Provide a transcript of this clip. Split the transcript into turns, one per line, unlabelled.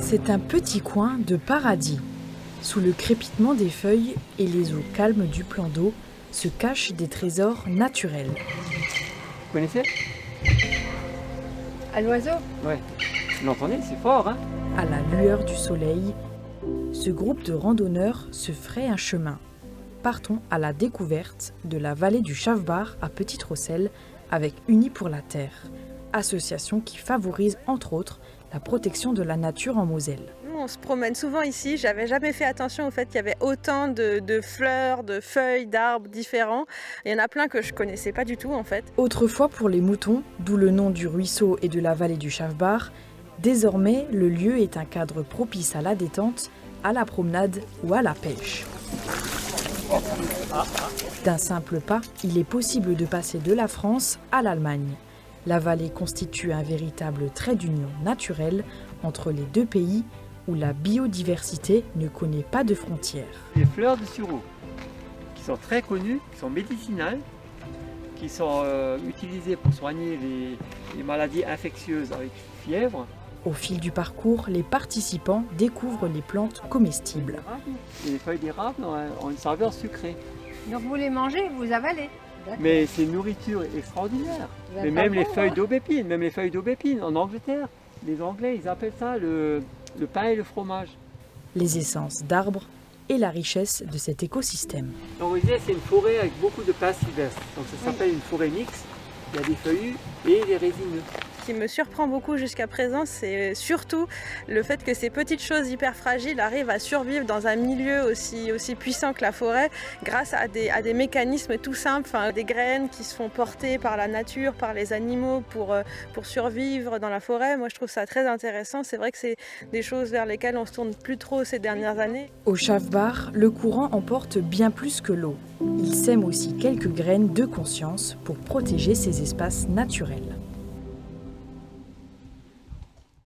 C'est un petit coin de paradis. Sous le crépitement des feuilles et les eaux calmes du plan d'eau se cachent des trésors naturels.
Vous connaissez?
À l'oiseau?
Ouais. Vous l'entendez, c'est fort, hein?
À la lueur du soleil, ce groupe de randonneurs se fraye un chemin. Partons à la découverte de la vallée du Chavbar à Petite-Rosselle avec Unis pour la Terre, association qui favorise entre autres la protection de la nature en Moselle.
Nous, on se promène souvent ici. J'avais jamais fait attention au fait qu'il y avait autant de fleurs, de feuilles, d'arbres différents. Il y en a plein que je connaissais pas du tout en fait.
Autrefois pour les moutons, d'où le nom du ruisseau et de la vallée du Chavbar, désormais le lieu est un cadre propice à la détente, à la promenade ou à la pêche. D'un simple pas, il est possible de passer de la France à l'Allemagne. La vallée constitue un véritable trait d'union naturel entre les deux pays où la biodiversité ne connaît pas de frontières.
Les fleurs de sureau, qui sont très connues, qui sont médicinales, qui sont utilisées pour soigner les maladies infectieuses avec fièvre.
Au fil du parcours, les participants découvrent les plantes comestibles.
Et les feuilles d'érable ont une saveur sucrée.
Donc vous les mangez, vous avalez.
Mais c'est une nourriture extraordinaire.
Vous
Mais
êtes
même
pas
les
bon,
feuilles
hein?
d'aubépine, même les feuilles d'aubépine en Angleterre, les Anglais ils appellent ça le pain et le fromage.
Les essences d'arbres et la richesse de cet écosystème.
Donc vous disiez c'est une forêt avec beaucoup de pins sylvestres. Donc ça s'appelle une forêt mixte. Il y a des feuillus et des résineux.
Ce qui me surprend beaucoup jusqu'à présent, c'est surtout le fait que ces petites choses hyper fragiles arrivent à survivre dans un milieu aussi puissant que la forêt grâce à des mécanismes tout simples, des graines qui se font porter par la nature, par les animaux pour survivre dans la forêt. Moi je trouve ça très intéressant. C'est vrai que c'est des choses vers lesquelles on se tourne plus trop ces dernières années.
Au Chavbar, le courant emporte bien plus que l'eau. Il sème aussi quelques graines de conscience pour protéger ces espaces naturels.